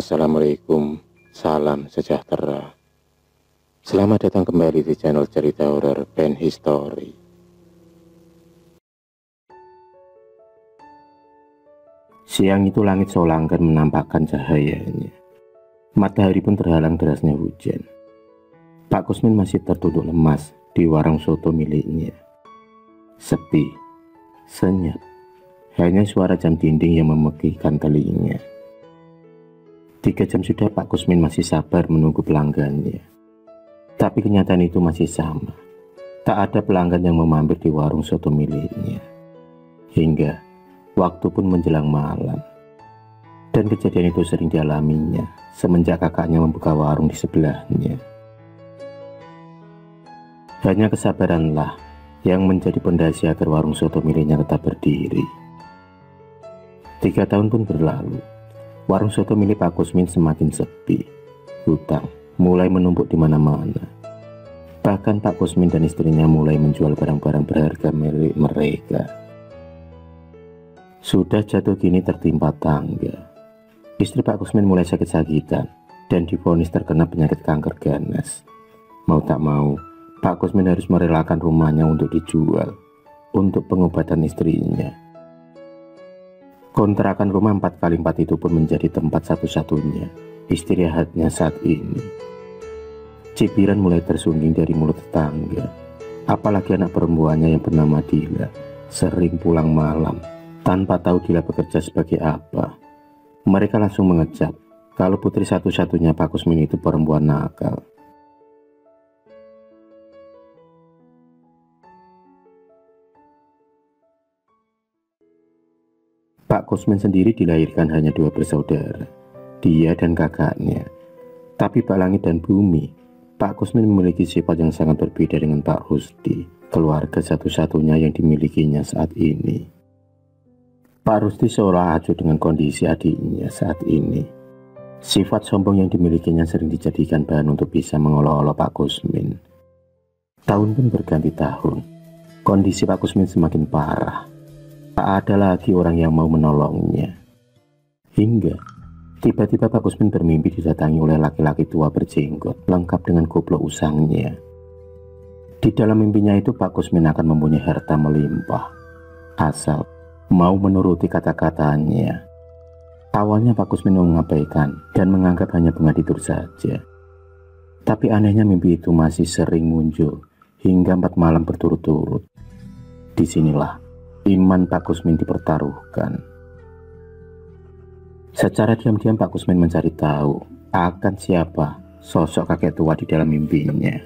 Assalamualaikum, salam sejahtera. Selamat datang kembali di channel cerita horor Pen History. Siang itu langit Solangkan menampakkan cahayanya. Matahari pun terhalang derasnya hujan. Pak Kusmin masih tertunduk lemas di warung soto miliknya. Sepi, senyap, hanya suara jam dinding yang memekikkan telinga. 3 jam sudah Pak Kusmin masih sabar menunggu pelanggannya. Tapi kenyataan itu masih sama. Tak ada pelanggan yang memampir di warung soto miliknya. Hingga waktu pun menjelang malam. Dan kejadian itu sering dialaminya semenjak kakaknya membuka warung di sebelahnya. Hanya kesabaranlah yang menjadi pondasi agar warung soto miliknya tetap berdiri. 3 tahun pun berlalu. Warung soto milik Pak Kusmin semakin sepi. Hutang mulai menumpuk di mana-mana. Bahkan Pak Kusmin dan istrinya mulai menjual barang-barang berharga milik mereka. Sudah jatuh kini tertimpa tangga. Istri Pak Kusmin mulai sakit-sakitan dan divonis terkena penyakit kanker ganas. Mau tak mau, Pak Kusmin harus merelakan rumahnya untuk dijual untuk pengobatan istrinya. Kontrakan rumah 4x4 itu pun menjadi tempat satu-satunya istirahatnya saat ini. Cibiran mulai tersungging dari mulut tetangga. Apalagi anak perempuannya yang bernama Dila sering pulang malam tanpa tahu Dila bekerja sebagai apa. Mereka langsung mengecap kalau putri satu-satunya Pak Kusmin itu perempuan nakal. Pak Kusmin sendiri dilahirkan hanya 2 bersaudara, dia dan kakaknya. Tapi Pak Langit dan Bumi, Pak Kusmin memiliki sifat yang sangat berbeda dengan Pak Rusdi, keluarga satu-satunya yang dimilikinya saat ini. Pak Rusdi seolah acuh dengan kondisi adiknya saat ini. Sifat sombong yang dimilikinya sering dijadikan bahan untuk bisa mengolok-olok Pak Kusmin. Tahun pun berganti tahun, kondisi Pak Kusmin semakin parah. Tak ada lagi orang yang mau menolongnya. Hingga tiba-tiba Pak Kusmin bermimpi didatangi oleh laki-laki tua berjenggot lengkap dengan goblok usangnya. Di dalam mimpinya itu Pak Kusmin akan mempunyai harta melimpah asal mau menuruti kata-katanya. Awalnya Pak Kusmin mengabaikan dan menganggap hanya bunga tidur saja. Tapi anehnya mimpi itu masih sering muncul hingga 4 malam berturut-turut. Disinilah iman Pak Kusmin dipertaruhkan. Secara diam-diam Pak Kusmin mencari tahu akan siapa sosok kakek tua di dalam mimpinya.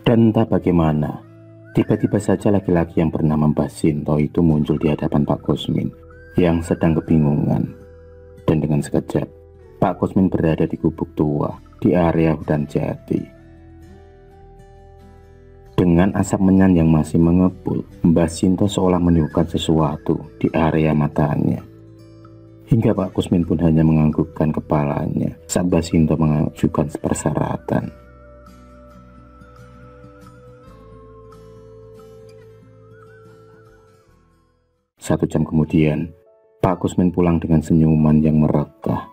Dan entah bagaimana, tiba-tiba saja laki-laki yang bernama Mbah Sinto itu muncul di hadapan Pak Kusmin yang sedang kebingungan. Dan dengan sekejap, Pak Kusmin berada di gubuk tua di area hutan jati. Dengan asap menyan yang masih mengepul, Mbah Sinto seolah meniupkan sesuatu di area matanya. Hingga Pak Kusmin pun hanya menganggukkan kepalanya saat Mbah Sinto mengajukan persyaratan. Satu jam kemudian, Pak Kusmin pulang dengan senyuman yang merekah.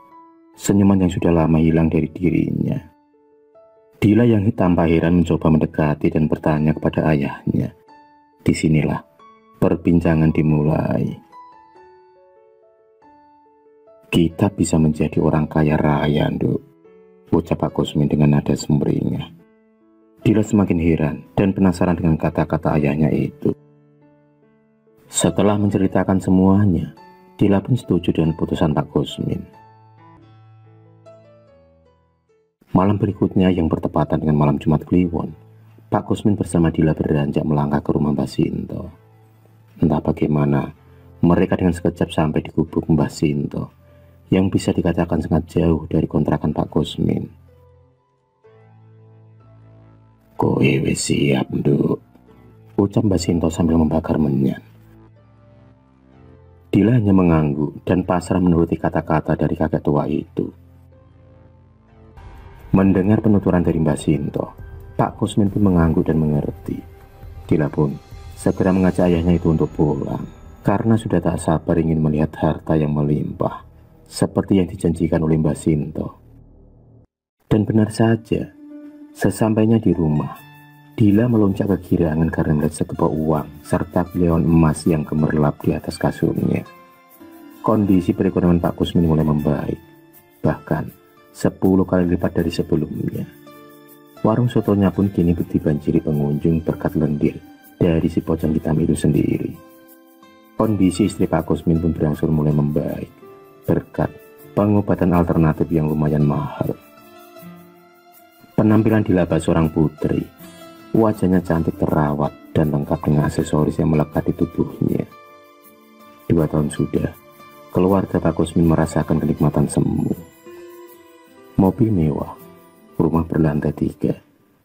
Senyuman yang sudah lama hilang dari dirinya. Dila yang tanpa heran mencoba mendekati dan bertanya kepada ayahnya. Disinilah perbincangan dimulai. Kita bisa menjadi orang kaya raya, Nduk, ucap Pak Kusmin dengan nada sumringah. Dila semakin heran dan penasaran dengan kata-kata ayahnya itu. Setelah menceritakan semuanya, Dila pun setuju dengan putusan Pak Kusmin. Malam berikutnya yang bertepatan dengan malam Jumat Kliwon, Pak Kusmin bersama Dila beranjak melangkah ke rumah Mbah Sinto. Entah bagaimana, mereka dengan sekejap sampai di gubuk Mbah Sinto, yang bisa dikatakan sangat jauh dari kontrakan Pak Kusmin. "Kowe wis siap, Nduk?" ucap Mbah Sinto sambil membakar menyan. Dila hanya mengangguk dan pasrah menuruti kata-kata dari kakek tua itu. Mendengar penuturan dari Mbah Sinto, Pak Kusmin pun mengangguk dan mengerti. Dila pun segera mengajak ayahnya itu untuk pulang, karena sudah tak sabar ingin melihat harta yang melimpah seperti yang dijanjikan oleh Mbak Sinto. Dan benar saja, sesampainya di rumah, Dila melonjak kegirangan karena melihat setumpuk uang serta pileon emas yang gemerlap di atas kasurnya. Kondisi perekonomian Pak Kusmin mulai membaik, bahkan 10 kali lipat dari sebelumnya. Warung sotonya pun kini dibanjiri pengunjung berkat lendir dari si pocong hitam itu sendiri. Kondisi istri Pak Kusmin pun berangsur mulai membaik berkat pengobatan alternatif yang lumayan mahal. Penampilan Dila seorang putri, wajahnya cantik terawat dan lengkap dengan aksesoris yang melekat di tubuhnya. 2 tahun sudah, keluarga Pak Kusmin merasakan kenikmatan semu. Mobil mewah, rumah berlantai 3,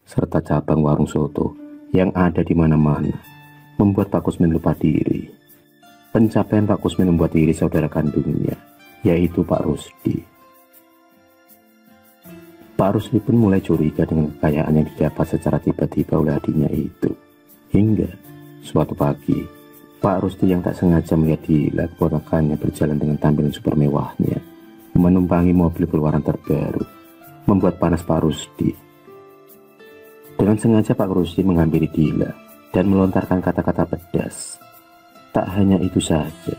serta cabang warung soto yang ada di mana-mana, membuat Pak Kusmin lupa diri. Pencapaian Pak Kusmin membuat iri saudara kandungnya, yaitu Pak Rusdi. Pak Rusdi pun mulai curiga dengan kekayaan yang didapat secara tiba-tiba oleh adiknya itu. Hingga suatu pagi, Pak Rusdi yang tak sengaja melihat Dila keponakannya berjalan dengan tampilan super mewahnya, menumpangi mobil keluaran terbaru, membuat panas Pak Rusdi. Dengan sengaja Pak Rusdi menghampiri Dila dan melontarkan kata-kata pedas. Tak hanya itu saja,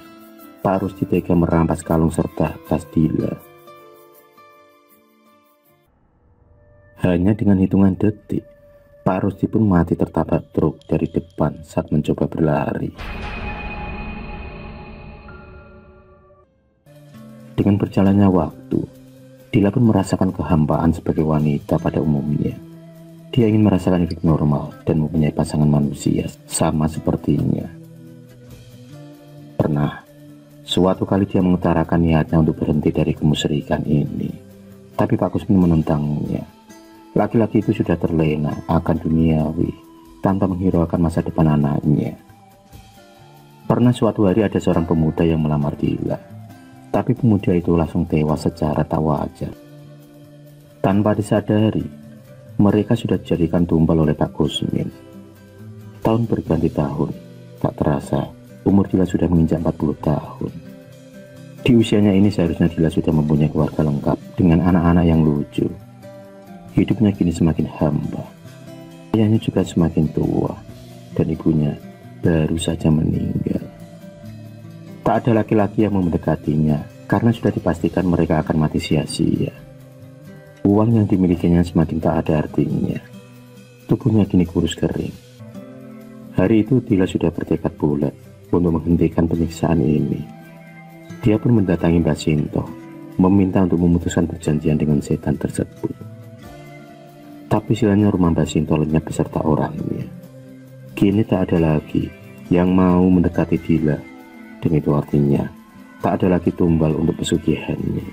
Pak Rusdi tega merampas kalung serta tas Dila. Hanya dengan hitungan detik, Pak Rusdi pun mati tertabrak truk dari depan saat mencoba berlari. Dengan berjalannya waktu, Dila pun merasakan kehampaan sebagai wanita pada umumnya. Dia ingin merasakan hidup normal dan mempunyai pasangan manusia sama sepertinya. Pernah, suatu kali dia mengutarakan niatnya untuk berhenti dari kemusyrikan ini, tapi Pak Kusmin menentangnya. Laki-laki itu sudah terlena akan duniawi tanpa menghiraukan masa depan anaknya. Pernah suatu hari ada seorang pemuda yang melamar Dila, tapi pemuda itu langsung tewas secara tak wajar. Tanpa disadari, mereka sudah dijadikan tumbal oleh Pak Kusmin. Tahun berganti tahun, tak terasa umur Dila sudah menginjak 40 tahun. Di usianya ini seharusnya Dila sudah mempunyai keluarga lengkap dengan anak-anak yang lucu. Hidupnya kini semakin hamba. Ayahnya juga semakin tua dan ibunya baru saja meninggal. Tak ada laki-laki yang mau mendekatinya karena sudah dipastikan mereka akan mati sia-sia. Uang yang dimilikinya semakin tak ada artinya. Tubuhnya kini kurus kering. Hari itu Dila sudah bertekad bulat untuk menghentikan penyiksaan ini. Dia pun mendatangi Mbak Sinto, meminta untuk memutuskan perjanjian dengan setan tersebut. Tapi silanya rumah Mbak Sinto lenyap beserta orangnya. Kini tak ada lagi yang mau mendekati Dila, dan itu artinya tak ada lagi tumbal untuk pesugihannya.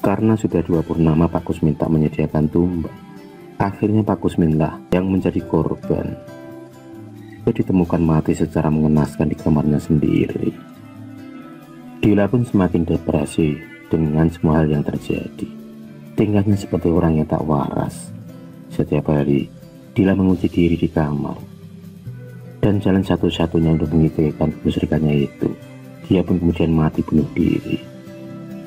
Karena sudah 2 purnama Pak Kusmin tak menyediakan tumbal, akhirnya Pak Kusmin lah yang menjadi korban. Dia ditemukan mati secara mengenaskan di kamarnya sendiri. Dila pun semakin depresi dengan semua hal yang terjadi. Tingkahnya seperti orang yang tak waras. Setiap hari, Dila mengunci diri di kamar. Dan jalan satu-satunya untuk menghentikan kemusyrikannya itu, dia pun kemudian mati bunuh diri.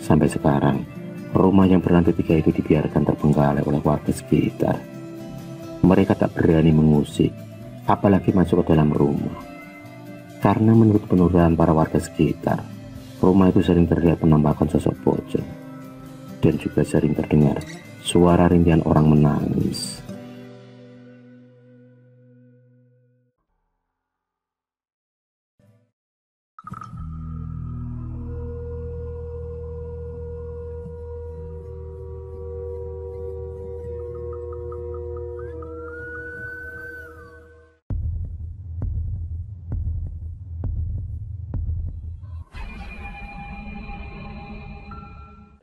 Sampai sekarang, rumah yang berlantai 3 itu dibiarkan terbengkalai oleh warga sekitar. Mereka tak berani mengusik, apalagi masuk ke dalam rumah. Karena menurut penuturan para warga sekitar, rumah itu sering terlihat penampakan sosok pocong. Dan juga sering terdengar suara rintihan orang menangis.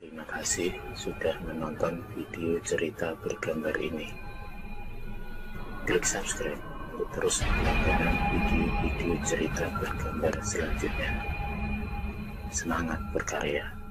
Terima kasih sudah menonton video cerita bergambar ini. Klik subscribe untuk terus mendapatkan video-video cerita bergambar selanjutnya. Semangat berkarya.